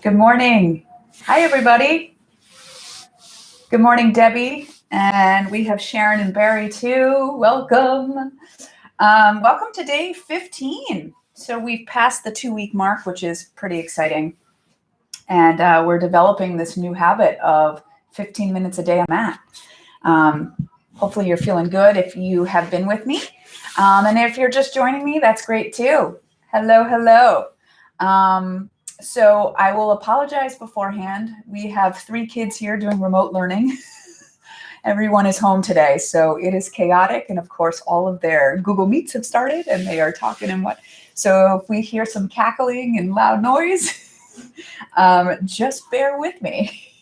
Good morning. Hi, everybody. Good morning, Debbie. And we have Sharon and Barry too. Welcome. Welcome to day 15. So we've passed the 2-week mark, which is pretty exciting. And we're developing this new habit of 15 minutes a day on mat. Hopefully you're feeling good if you have been with me. And if you're just joining me, that's great too. Hello, hello. So I will apologize beforehand. We have 3 kids here doing remote learning. Everyone is home today, so it is chaotic. And of course, all of their Google Meets have started and they are talking and what. So if we hear some cackling and loud noise, just bear with me.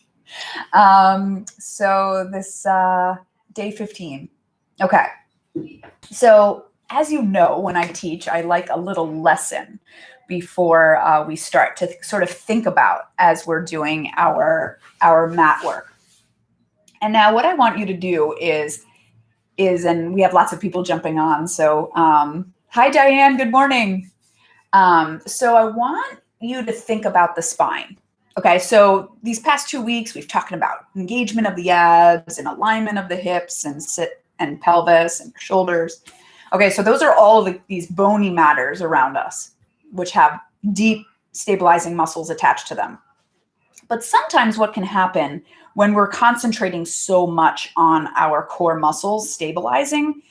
So this day 15. Okay. So as you know, when I teach, I like a little lesson before we start to sort of think about as we're doing our mat work. And now what I want you to do is, and we have lots of people jumping on. So hi, Diane, good morning. So I want you to think about the spine. Okay, so these past 2 weeks, we've talked about engagement of the abs and alignment of the hips and sit and pelvis and shoulders. Okay, so those are all of these bony matters around us, which have deep stabilizing muscles attached to them. But sometimes what can happen when we're concentrating so much on our core muscles stabilizing,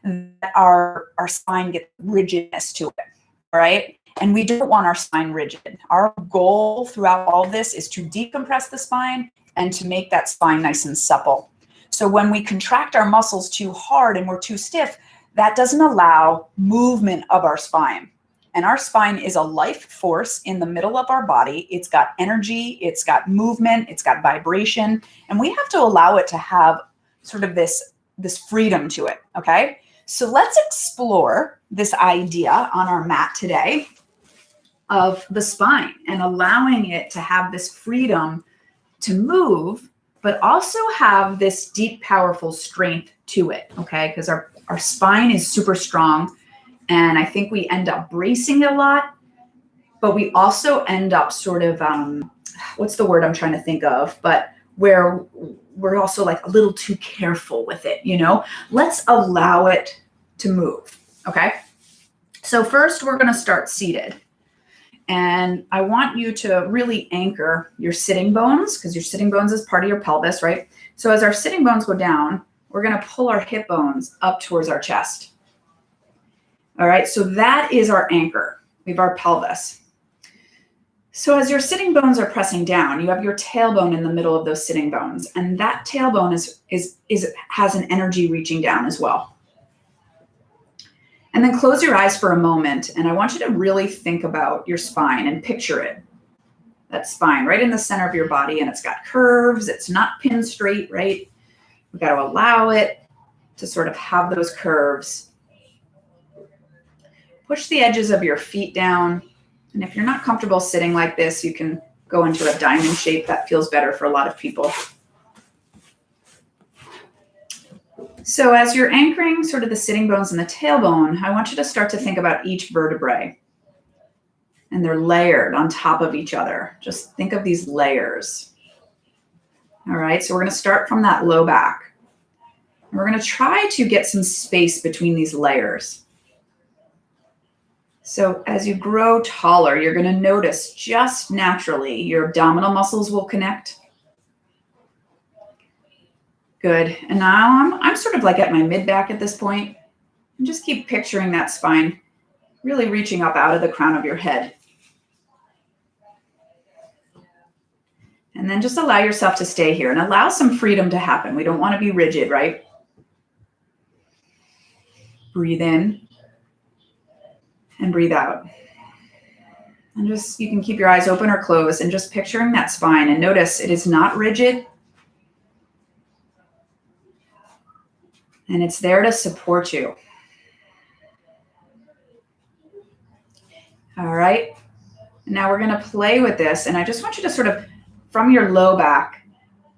that our spine gets rigidness to it, all right? And we don't want our spine rigid. Our goal throughout all this is to decompress the spine and to make that spine nice and supple. So when we contract our muscles too hard and we're too stiff, that doesn't allow movement of our spine. And our spine is a life force in the middle of our body. It's got energy, it's got movement, it's got vibration, and we have to allow it to have sort of this freedom to it, okay? So let's explore this idea on our mat today of the spine and allowing it to have this freedom to move, but also have this deep, powerful strength to it, okay? Because our spine is super strong. And I think we end up bracing it a lot, but we also end up sort of, what's the word I'm trying to think of, but where we're also like a little too careful with it, you know? Let's allow it to move, okay? So first we're gonna start seated. And I want you to really anchor your sitting bones, because your sitting bones is part of your pelvis, right? So as our sitting bones go down, we're gonna pull our hip bones up towards our chest. All right, so that is our anchor. We have our pelvis. So as your sitting bones are pressing down, you have your tailbone in the middle of those sitting bones, and that tailbone has an energy reaching down as well. And then close your eyes for a moment, and I want you to really think about your spine and picture it. That spine right in the center of your body, and it's got curves. It's not pinned straight, right? We got to allow it to sort of have those curves. Push the edges of your feet down. And if you're not comfortable sitting like this, you can go into a diamond shape. That feels better for a lot of people. So as you're anchoring sort of the sitting bones and the tailbone, I want you to start to think about each vertebrae. And they're layered on top of each other. Just think of these layers. All right, so we're going to start from that low back. We're going to try to get some space between these layers. So as you grow taller, you're going to notice just naturally your abdominal muscles will connect. Good. And now I'm sort of like at my mid-back at this point. And just keep picturing that spine really reaching up out of the crown of your head. And then just allow yourself to stay here and allow some freedom to happen. We don't want to be rigid, right? Breathe in. And breathe out. And just, you can keep your eyes open or closed and just picturing that spine, and notice it is not rigid. And it's there to support you. All right. Now we're going to play with this. And I just want you to sort of, from your low back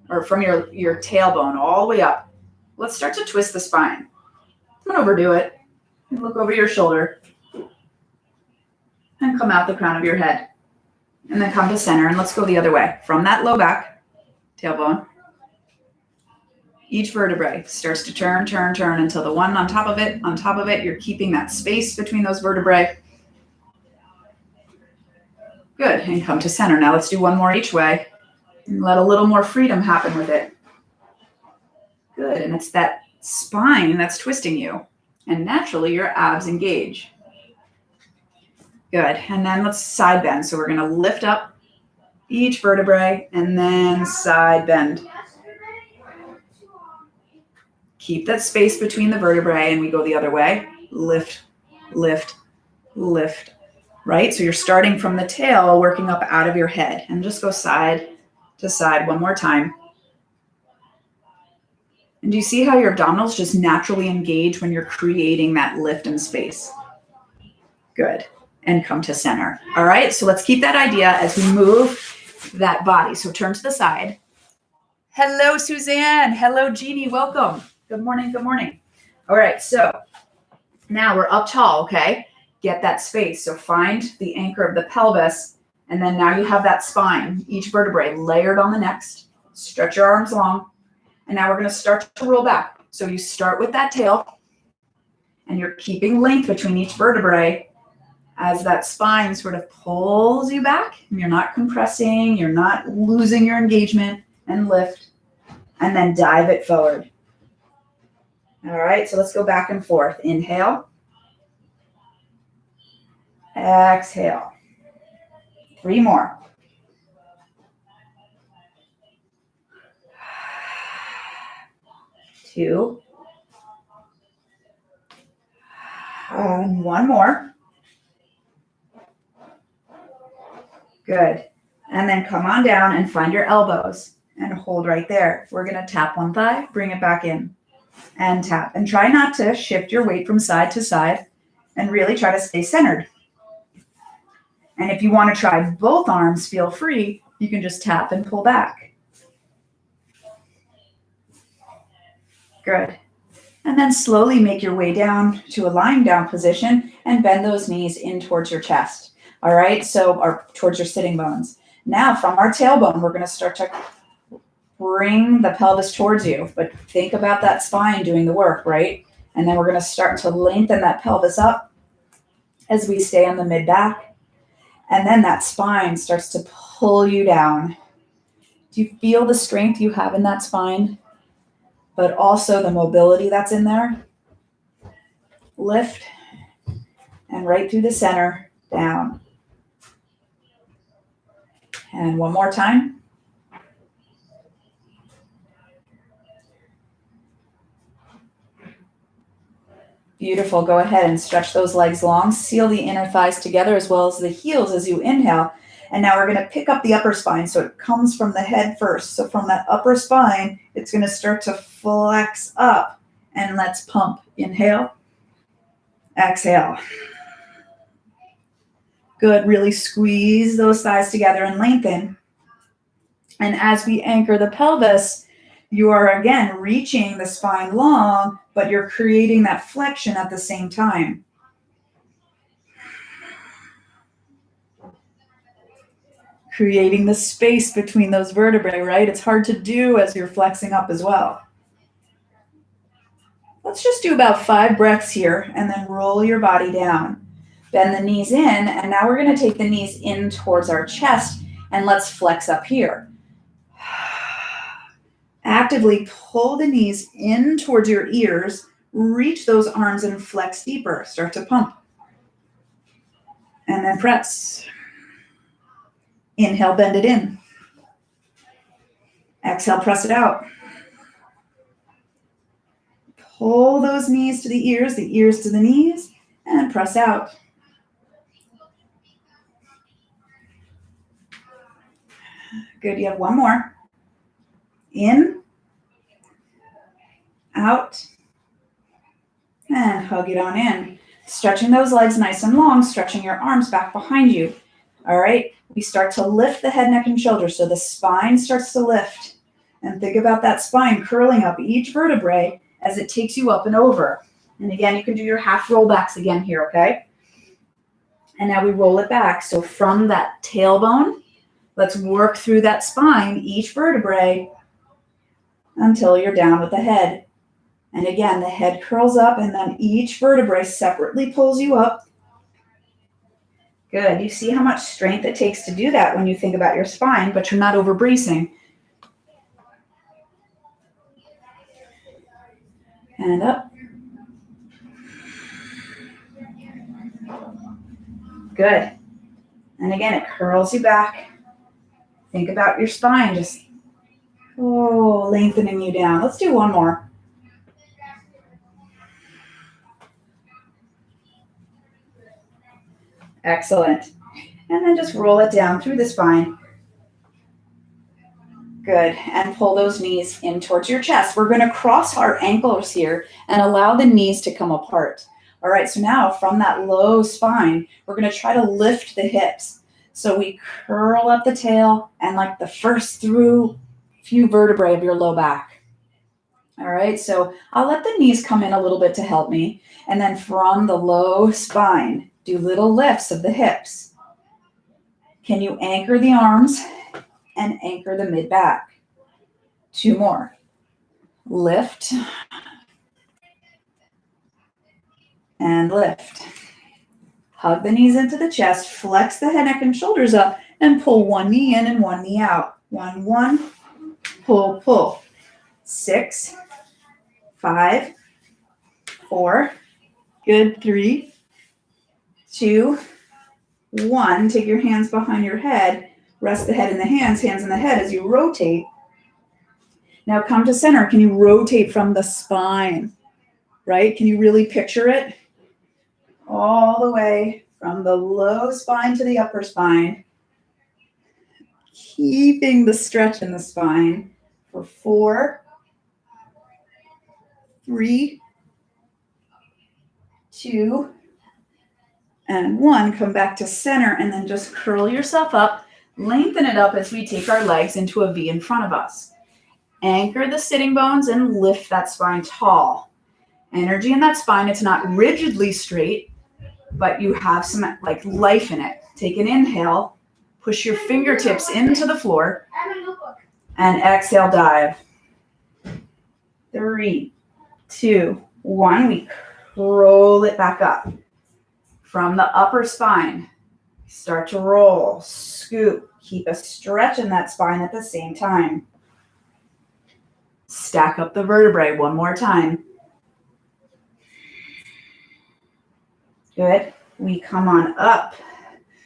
or from your tailbone all the way up, let's start to twist the spine. Don't overdo it. And look over your shoulder. And come out the crown of your head. And then come to center, and let's go the other way. From that low back, tailbone, each vertebrae starts to turn, turn, turn until the one on top of it, you're keeping that space between those vertebrae. Good, and come to center. Now let's do one more each way. And let a little more freedom happen with it. Good, and it's that spine that's twisting you. And naturally, your abs engage. Good, and then let's side bend. So we're gonna lift up each vertebrae and then side bend. Keep that space between the vertebrae and we go the other way. Lift, lift, lift, right? So you're starting from the tail, working up out of your head, and just go side to side one more time. And do you see how your abdominals just naturally engage when you're creating that lift in space? Good. And come to center. All right, so let's keep that idea as we move that body. So turn to the side. Hello, Suzanne. Hello, Jeannie. Welcome. Good morning. Good morning. All right, so now we're up tall, okay? Get that space. So find the anchor of the pelvis, and then now you have that spine, each vertebrae layered on the next. Stretch your arms long, and now we're going to start to roll back. So you start with that tail, and you're keeping length between each vertebrae as that spine sort of pulls you back. And you're not compressing, you're not losing your engagement, and lift, and then dive it forward. All right, so let's go back and forth. Inhale. Exhale. 3 more. Two. And 1 more. Good. And then come on down and find your elbows and hold right there. We're going to tap one thigh, bring it back in, and tap. And try not to shift your weight from side to side, and really try to stay centered. And if you want to try both arms, feel free. You can just tap and pull back. Good. And then slowly make your way down to a lying down position and bend those knees in towards your chest. All right, so or towards your sitting bones. Now from our tailbone, we're going to start to bring the pelvis towards you, but think about that spine doing the work, right? And then we're going to start to lengthen that pelvis up as we stay on the mid back. And then that spine starts to pull you down. Do you feel the strength you have in that spine? But also the mobility that's in there. Lift and right through the center, down. And one more time. Beautiful. Go ahead and stretch those legs long. Seal the inner thighs together as well as the heels as you inhale. And now we're going to pick up the upper spine. So it comes from the head first. So from that upper spine, it's going to start to flex up. And let's pump. Inhale. Exhale. Good. Really squeeze those thighs together and lengthen. And as we anchor the pelvis, you are again reaching the spine long, but you're creating that flexion at the same time. Creating the space between those vertebrae, right? It's hard to do as you're flexing up as well. Let's just do about 5 breaths here and then roll your body down. Bend the knees in, and now we're going to take the knees in towards our chest, and let's flex up here. Actively pull the knees in towards your ears, reach those arms and flex deeper. Start to pump. And then press. Inhale, bend it in. Exhale, press it out. Pull those knees to the ears to the knees, and press out. Good, you have 1 more. In, out, and hug it on in. Stretching those legs nice and long, stretching your arms back behind you. All right, we start to lift the head, neck, and shoulders. So the spine starts to lift. And think about that spine curling up each vertebrae as it takes you up and over. And again, you can do your half rollbacks again here, okay? And now we roll it back. So from that tailbone, let's work through that spine, each vertebrae, until you're down with the head. And again, the head curls up and then each vertebrae separately pulls you up. Good. You see how much strength it takes to do that when you think about your spine, but you're not over bracing. And up. Good. And again, it curls you back. Think about your spine just, lengthening you down. Let's do one more. Excellent. And then just roll it down through the spine. Good. And pull those knees in towards your chest. We're going to cross our ankles here and allow the knees to come apart. All right, so now from that low spine, we're going to try to lift the hips. So we curl up the tail and like the first few vertebrae of your low back. All right, so I'll let the knees come in a little bit to help me. And then from the low spine, do little lifts of the hips. Can you anchor the arms and anchor the mid-back? 2 more. Lift and lift. Hug the knees into the chest, flex the head, neck, and shoulders up, and pull one knee in and one knee out. 1, pull, pull. 6, 5, 4, good, 3, 2, 1. Take your hands behind your head, rest the head in the hands in the head as you rotate. Now come to center. Can you rotate from the spine, right? Can you really picture it? All the way from the low spine to the upper spine. Keeping the stretch in the spine for 4, 3, 2, and 1. Come back to center and then just curl yourself up. Lengthen it up as we take our legs into a V in front of us. Anchor the sitting bones and lift that spine tall. Energy in that spine. It's not rigidly straight, but you have some like life in it. Take an inhale, push your fingertips into the floor, and exhale, dive. 3, 2, 1. We roll it back up. From the upper spine, start to roll, scoop. Keep a stretch in that spine at the same time. Stack up the vertebrae one more time. Good. We come on up.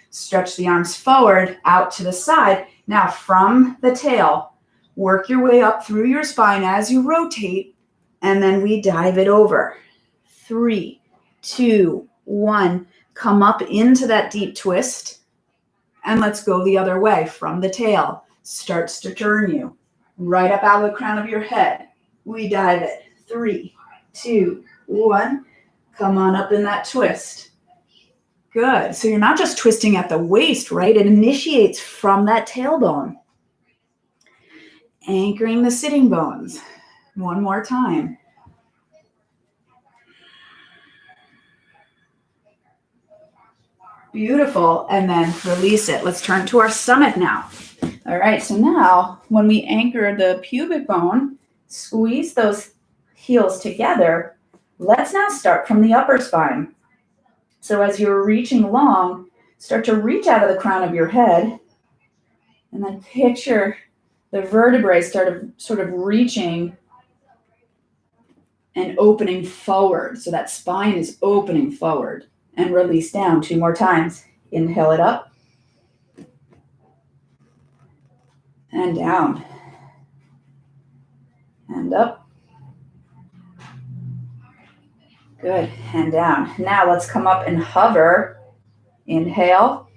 Stretch the arms forward, out to the side. Now from the tail, work your way up through your spine as you rotate, and then we dive it over. 3, 2, 1. Come up into that deep twist, and let's go the other way from the tail. Starts to turn you right up out of the crown of your head. We dive it. 3, 2, 1. Come on up in that twist. Good. So you're not just twisting at the waist, right? It initiates from that tailbone. Anchoring the sitting bones. One more time. Beautiful. And then release it. Let's turn to our stomach now. All right. So now when we anchor the pubic bone, squeeze those heels together. Let's now start from the upper spine. So as you're reaching long, start to reach out of the crown of your head and then picture the vertebrae sort of reaching and opening forward. So that spine is opening forward, and release down 2 more times. Inhale it up and down and up. Good, and down. Now let's come up and hover. Inhale.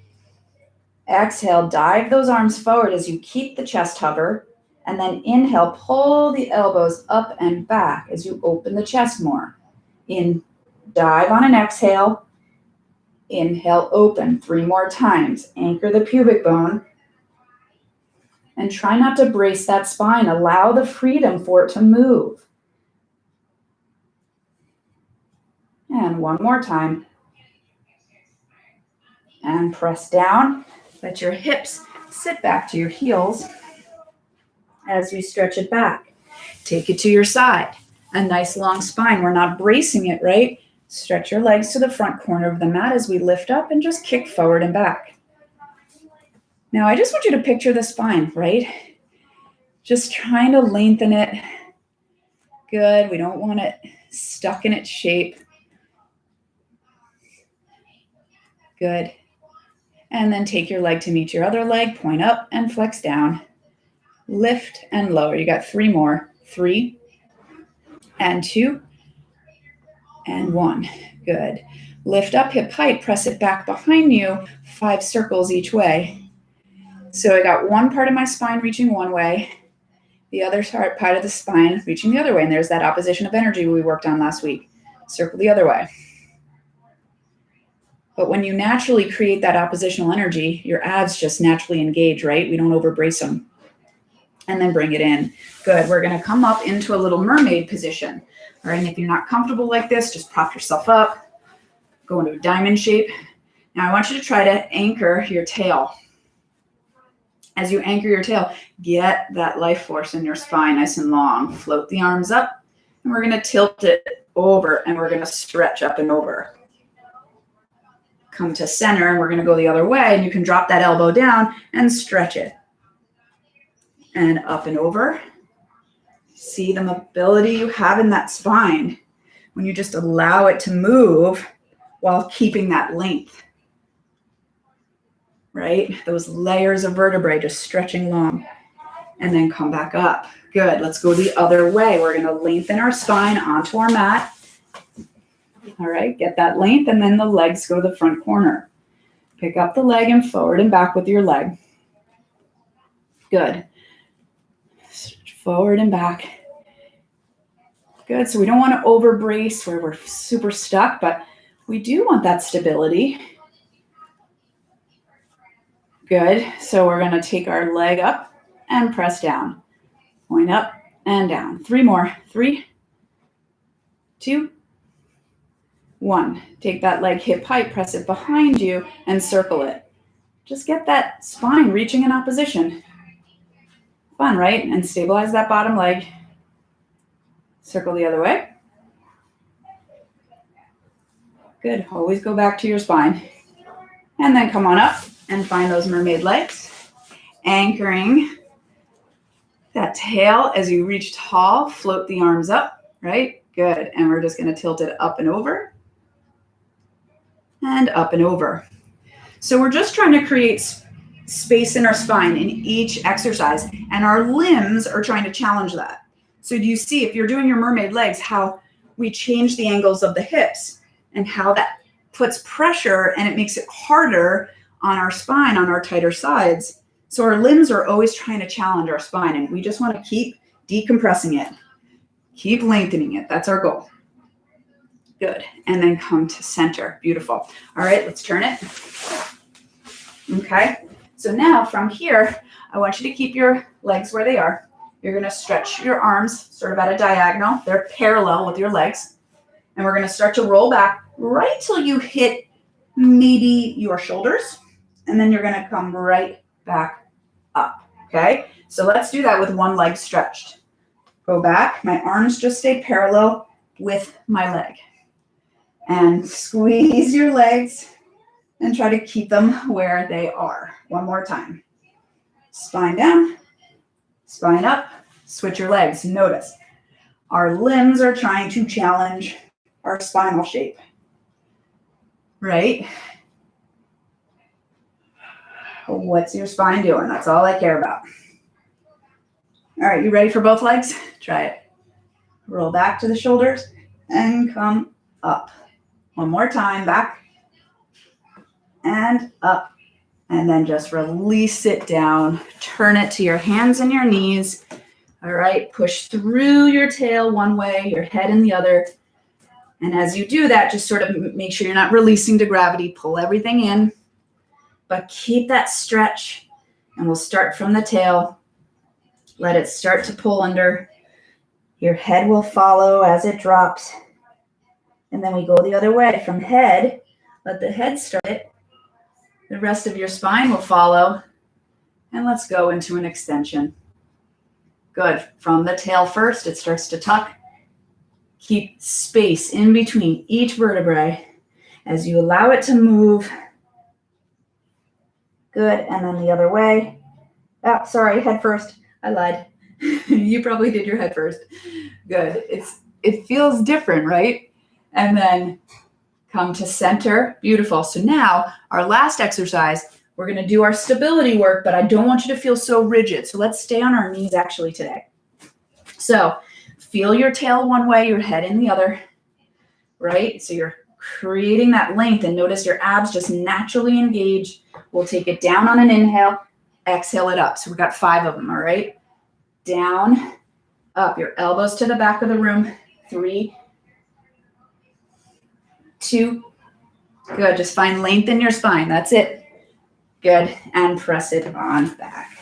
Exhale, dive those arms forward as you keep the chest hover. And then inhale, pull the elbows up and back as you open the chest more. Dive on an exhale. Inhale, open 3 more times. Anchor the pubic bone. And try not to brace that spine. Allow the freedom for it to move. And one more time. and press down. Let your hips sit back to your heels as we stretch it back. Take it to your side. A nice long spine. We're not bracing it, right? Stretch your legs to the front corner of the mat as we lift up and just kick forward and back. Now, I just want you to picture the spine, right? Just trying to lengthen it. Good. We don't want it stuck in its shape. Good. And then take your leg to meet your other leg. Point up and flex down. Lift and lower. You got 3 more. 3 and 2 and 1. Good. Lift up, hip height, press it back behind you, 5 circles each way. So I got one part of my spine reaching one way, the other part of the spine reaching the other way. And there's that opposition of energy we worked on last week. Circle the other way. But when you naturally create that oppositional energy, your abs just naturally engage, right? We don't overbrace them. And then bring it in. Good. We're going to come up into a little mermaid position. All right. And if you're not comfortable like this, just prop yourself up. Go into a diamond shape. Now I want you to try to anchor your tail. As you anchor your tail, get that life force in your spine nice and long. Float the arms up, and we're going to tilt it over, and we're going to stretch up and over. Come to center, and we're going to go the other way, and you can drop that elbow down and stretch it. And up and over. See the mobility you have in that spine when you just allow it to move while keeping that length. Right? Those layers of vertebrae just stretching long. And then come back up. Good. Let's go the other way. We're going to lengthen our spine onto our mat. All right. Get that length, and then the legs go to the front corner. Pick up the leg and forward and back with your leg. Good. Stretch forward and back. Good. So we don't want to overbrace where we're super stuck, but we do want that stability. Good. So we're going to take our leg up and press down. Point up and down. 3 more. 3, 2, 1. Take that leg hip height, press it behind you, and circle it. Just get that spine reaching in opposition. Fun, right? And stabilize that bottom leg. Circle the other way. Good. Always go back to your spine. And then come on up and find those mermaid legs. Anchoring that tail as you reach tall. Float the arms up, right? Good. And we're just going to tilt it up and over. And up and over. So we're just trying to create space in our spine in each exercise. And our limbs are trying to challenge that. So do you see, if you're doing your mermaid legs, how we change the angles of the hips and how that puts pressure and it makes it harder on our spine, on our tighter sides. So our limbs are always trying to challenge our spine, and we just want to keep decompressing it. Keep lengthening it. That's our goal. Good. And then come to center. Beautiful. All right, let's turn it. Okay. So now from here, I want you to keep your legs where they are. You're going to stretch your arms sort of at a diagonal. They're parallel with your legs. And we're going to start to roll back right till you hit maybe your shoulders. And then you're going to come right back up. Okay. So let's do that with one leg stretched. Go back. My arms just stay parallel with my leg. And squeeze your legs and try to keep them where they are. One more time. Spine down, spine up, switch your legs. Notice our limbs are trying to challenge our spinal shape, right? What's your spine doing? That's all I care about. All right, you ready for both legs? Try it. Roll back to the shoulders and come up. One more time, back and up. And then just release it down. Turn it to your hands and your knees. All right, push through your tail one way, your head in the other. And as you do that, just sort of make sure you're not releasing to gravity. Pull everything in, but keep that stretch. And we'll start from the tail. Let it start to pull under. Your head will follow as it drops. And then we go the other way from head. Let the head start it. The rest of your spine will follow. And let's go into an extension. Good. From the tail first, it starts to tuck. Keep space in between each vertebrae as you allow it to move. Good. And then the other way. Oh, sorry, head first. I lied. You probably did your head first. Good. It feels different, right? And then come to center. Beautiful. So now our last exercise, we're going to do our stability work, but I don't want you to feel so rigid. So let's stay on our knees actually today. So feel your tail one way, your head in the other, right? So you're creating that length, and notice your abs just naturally engage. We'll take it down on an inhale, exhale it up. So we've got 5 of them, all right? Down, up, your elbows to the back of the room. 3, 2, good. Just find length in your spine. That's it. Good. And press it on back.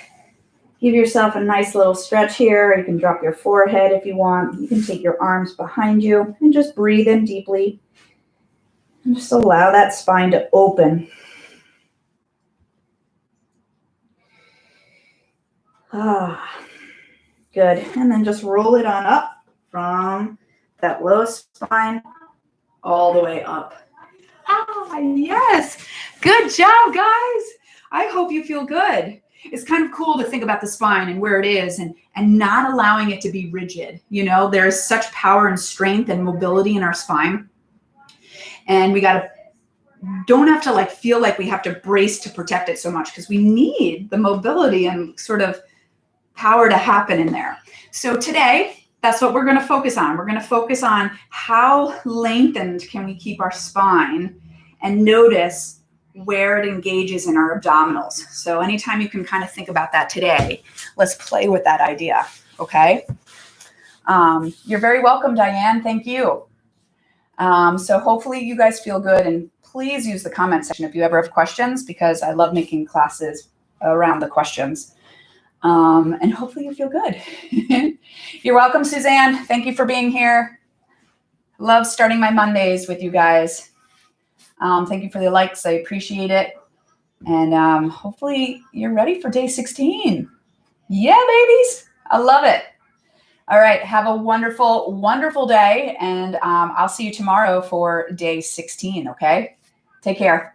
Give yourself a nice little stretch here. You can drop your forehead if you want. You can take your arms behind you and just breathe in deeply. And just allow that spine to open. Good. And then just roll it on up from that low spine all the way up. Yes. Good job, guys. I hope you feel good. It's kind of cool to think about the spine and where it is and not allowing it to be rigid. You know, there's such power and strength and mobility in our spine. And we don't have to like feel like we have to brace to protect it so much, because we need the mobility and sort of power to happen in there. So today, that's what we're going to focus on. We're going to focus on how lengthened can we keep our spine, and notice where it engages in our abdominals. So anytime you can kind of think about that today, let's play with that idea, okay? You're very welcome, Diane. Thank you. So hopefully you guys feel good, and please use the comment section if you ever have questions, because I love making classes around the questions. And hopefully you feel good. You're welcome, Suzanne. Thank you for being here. Love starting my Mondays with you guys. Thank you for the likes. I appreciate it. And hopefully you're ready for day 16. Yeah, babies. I love it. All right. Have a wonderful, wonderful day. And I'll see you tomorrow for day 16. Okay. Take care.